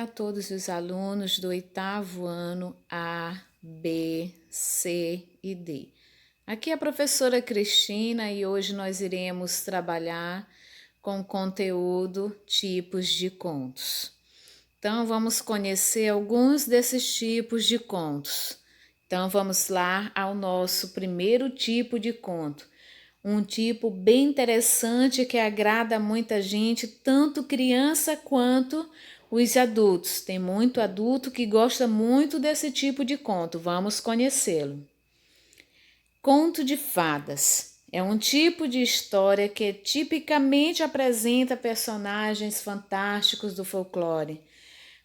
a todos os alunos do 8º ano A, B, C e D. Aqui é a professora Cristina e hoje nós iremos trabalhar com o conteúdo tipos de contos. Então, vamos conhecer alguns desses tipos de contos. Então, vamos lá ao nosso primeiro tipo de conto. Um tipo bem interessante que agrada a muita gente, tanto criança quanto os adultos. Tem muito adulto que gosta muito desse tipo de conto. Vamos conhecê-lo. Conto de fadas. É um tipo de história que tipicamente apresenta personagens fantásticos do folclore,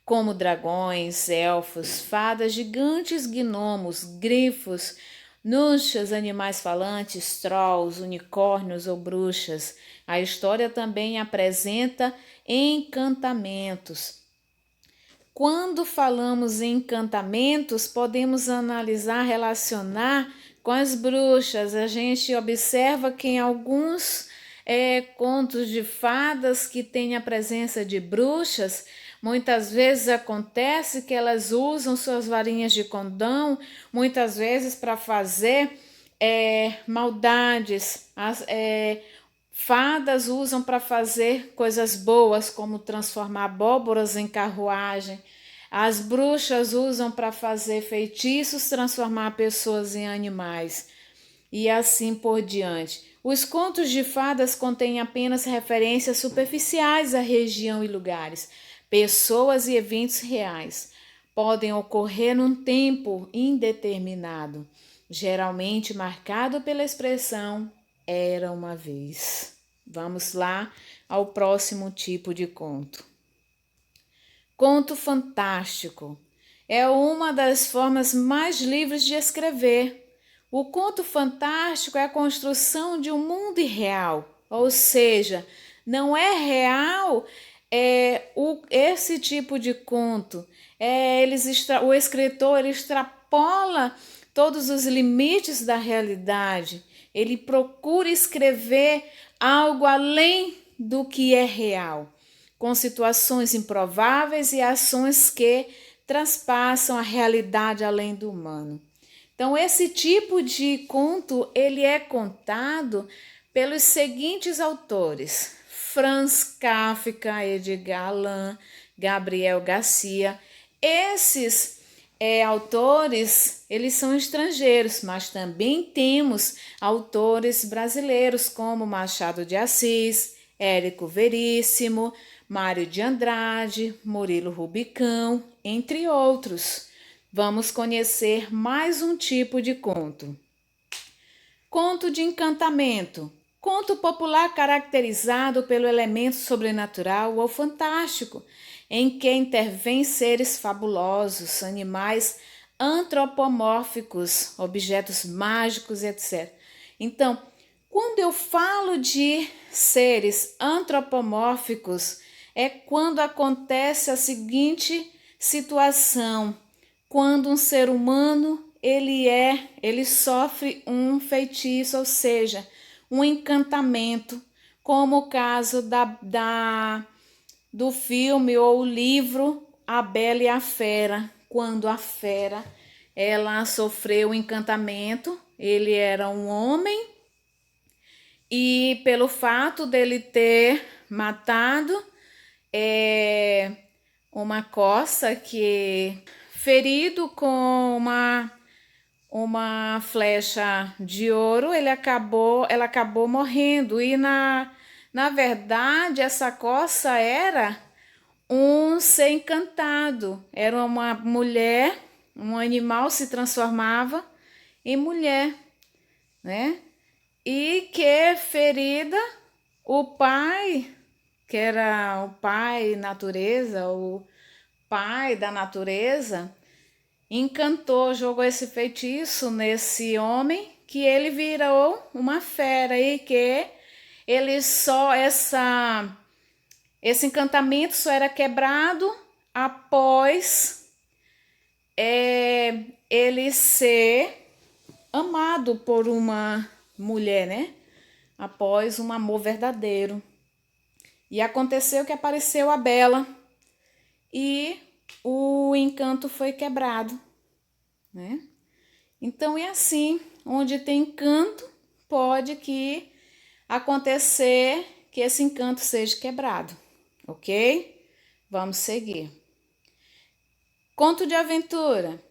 como dragões, elfos, fadas gigantes, gnomos, grifos, Nuxas, animais falantes, trolls, unicórnios ou bruxas. A história também apresenta encantamentos. Quando falamos em encantamentos, podemos analisar, relacionar com as bruxas. A gente observa que em alguns contos de fadas que têm a presença de bruxas, muitas vezes acontece que elas usam suas varinhas de condão, muitas vezes para fazer maldades. Fadas usam para fazer coisas boas, como transformar abóboras em carruagem. As bruxas usam para fazer feitiços, transformar pessoas em animais. E assim por diante. Os contos de fadas contêm apenas referências superficiais à região e lugares. Pessoas e eventos reais podem ocorrer num tempo indeterminado, geralmente marcado pela expressão "era uma vez". Vamos lá ao próximo tipo de conto. Conto fantástico é uma das formas mais livres de escrever. O conto fantástico é a construção de um mundo irreal, ou seja, não é real esse tipo de conto. O escritor extrapola todos os limites da realidade. Ele procura escrever algo além do que é real, com situações improváveis e ações que transpassam a realidade além do humano. Então, esse tipo de conto, ele é contado pelos seguintes autores: Franz Kafka, Edgar Allan, Gabriel Garcia. Esses autores, eles são estrangeiros, mas também temos autores brasileiros como Machado de Assis, Érico Veríssimo, Mário de Andrade, Murilo Rubicão, entre outros. Vamos conhecer mais um tipo de conto. Conto de encantamento. Conto popular caracterizado pelo elemento sobrenatural ou fantástico, em que intervêm seres fabulosos, animais antropomórficos, objetos mágicos, etc. Então, quando eu falo de seres antropomórficos, é quando acontece a seguinte situação: quando um ser humano ele sofre um feitiço, ou seja, um encantamento, como o caso do filme ou livro A Bela e a Fera, quando a fera ela sofreu um encantamento. Ele era um homem e pelo fato dele ter matado uma corça, que ferido com uma flecha de ouro, ela acabou morrendo. E na verdade essa corça era um ser encantado, era uma mulher, um animal se transformava em mulher, né? E que ferida, o pai, que era o pai natureza, o pai da natureza, encantou, jogou esse feitiço nesse homem, que ele virou uma fera e que esse encantamento só era quebrado após ele ser amado por uma mulher, né? Após um amor verdadeiro. E aconteceu que apareceu a Bela e o encanto foi quebrado, né? Então é assim, onde tem encanto, pode que acontecer que esse encanto seja quebrado, ok? Vamos seguir. Conto de aventura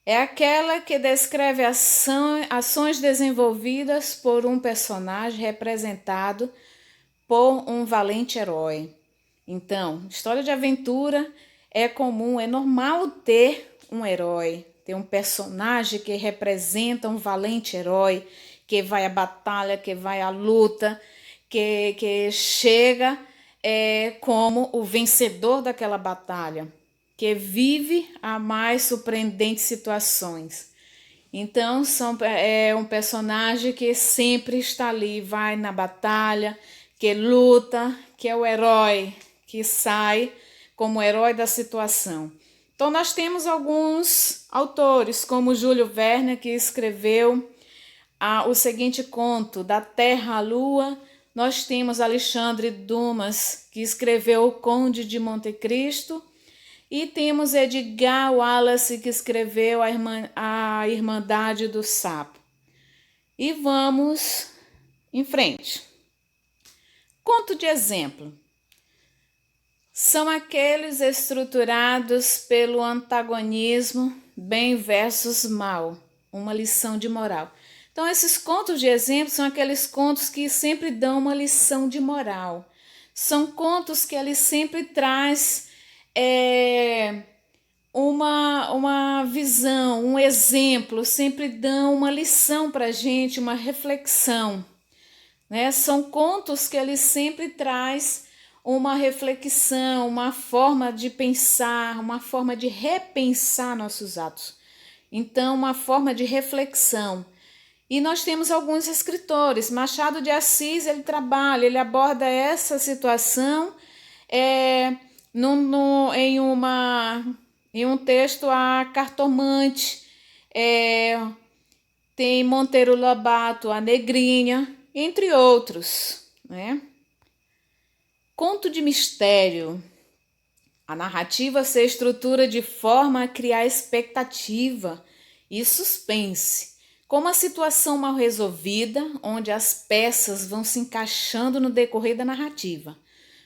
é aquela que descreve ações desenvolvidas por um personagem representado por um valente herói. Então, história de aventura é comum, é normal ter um herói, ter um personagem que representa um valente herói, que vai à batalha, que vai à luta, que chega como o vencedor daquela batalha, que vive a mais surpreendentes situações. Então, é um personagem que sempre está ali, vai na batalha, que luta, que é o herói, que sai como herói da situação. Então, nós temos alguns autores, como Júlio Verne, que escreveu o seguinte conto, Da Terra à Lua. Nós temos Alexandre Dumas, que escreveu O Conde de Monte Cristo. E temos Edgar Wallace, que escreveu a Irmandade do Sapo. E vamos em frente. Conto de exemplo. São aqueles estruturados pelo antagonismo, bem versus mal, uma lição de moral. Então, esses contos de exemplo são aqueles contos que sempre dão uma lição de moral. São contos que eles sempre traz uma visão, um exemplo, sempre dão uma lição para a gente, uma reflexão, né? São contos que eles sempre traz uma reflexão, uma forma de pensar, uma forma de repensar nossos atos. Então, uma forma de reflexão. E nós temos alguns escritores. Machado de Assis, ele aborda essa situação em um texto, A Cartomante. Tem Monteiro Lobato, A Negrinha, entre outros, né? Conto de mistério. A narrativa se estrutura de forma a criar expectativa e suspense, com uma situação mal resolvida, onde as peças vão se encaixando no decorrer da narrativa.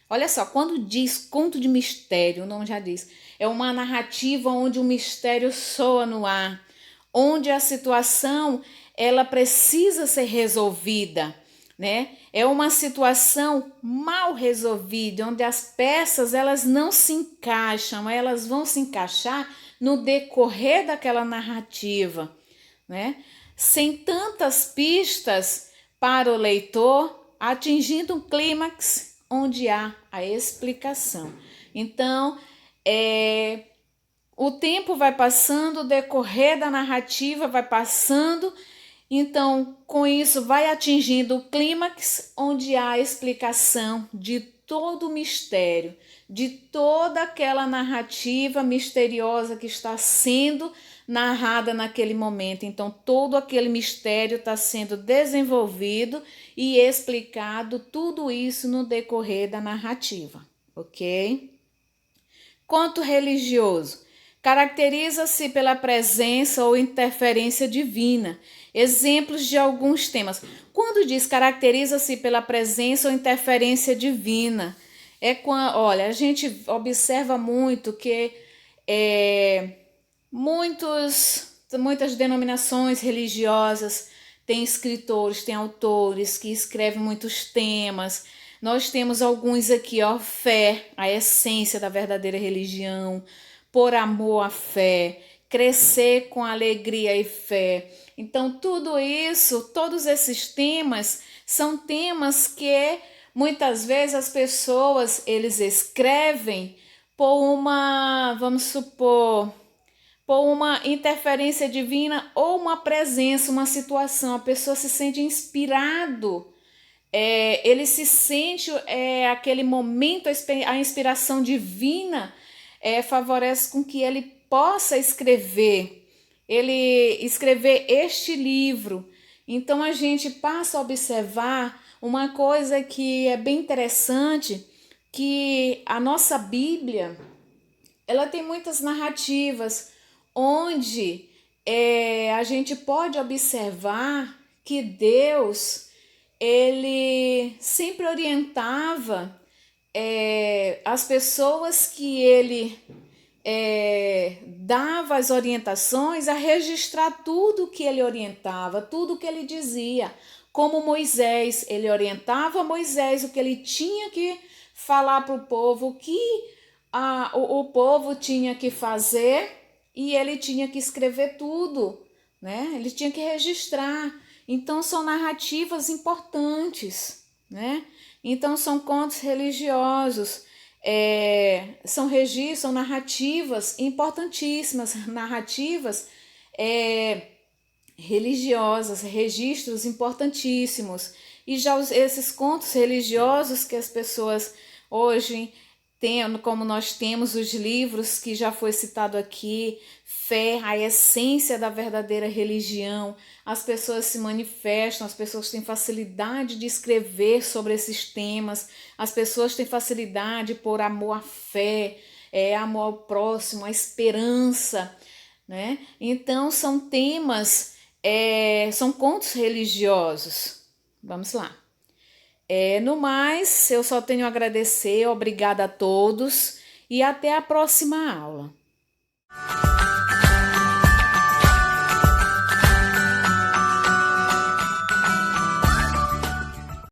Olha só, quando diz conto de mistério, o nome já diz, é uma narrativa onde o mistério soa no ar, onde a situação ela precisa ser resolvida, né? É uma situação mal resolvida, onde as peças elas não se encaixam, elas vão se encaixar no decorrer daquela narrativa, né? Sem tantas pistas para o leitor, atingindo um clímax onde há a explicação. Então, o tempo vai passando, o decorrer da narrativa vai passando, então, com isso, vai atingindo o clímax, onde há a explicação de todo o mistério, de toda aquela narrativa misteriosa que está sendo narrada naquele momento. Então, todo aquele mistério está sendo desenvolvido e explicado, tudo isso no decorrer da narrativa, ok? Conto religioso. Caracteriza-se pela presença ou interferência divina. Exemplos de alguns temas. Quando diz caracteriza-se pela presença ou interferência divina, olha, a gente observa muito que muitas denominações religiosas têm escritores, têm autores que escrevem muitos temas. Nós temos alguns aqui, fé, a essência da verdadeira religião, por amor à fé, crescer com alegria e fé. Então, tudo isso, todos esses temas, são temas que muitas vezes as pessoas, eles escrevem vamos supor, por uma interferência divina ou uma presença, uma situação. A pessoa se sente inspirado, ele se sente aquele momento, a inspiração divina favorece com que ele possa escrever este livro. Então a gente passa a observar uma coisa que é bem interessante, que a nossa Bíblia, ela tem muitas narrativas onde a gente pode observar que Deus, ele sempre orientava as pessoas que ele dava as orientações a registrar tudo que ele orientava, tudo que ele dizia. Como Moisés, ele orientava Moisés o que ele tinha que falar para o povo, o que o povo tinha que fazer, e ele tinha que escrever tudo, né? Ele tinha que registrar. Então são narrativas importantes, né? Então são contos religiosos, são registros, são narrativas importantíssimas, narrativas religiosas, registros importantíssimos. E já esses contos religiosos que as pessoas hoje têm, como nós temos os livros que já foi citado aqui, fé, a essência da verdadeira religião, as pessoas se manifestam, as pessoas têm facilidade de escrever sobre esses temas, as pessoas têm facilidade por amor à fé, amor ao próximo, a esperança, né? Então são temas, são contos religiosos. Vamos lá. No mais, eu só tenho a agradecer, obrigada a todos e até a próxima aula.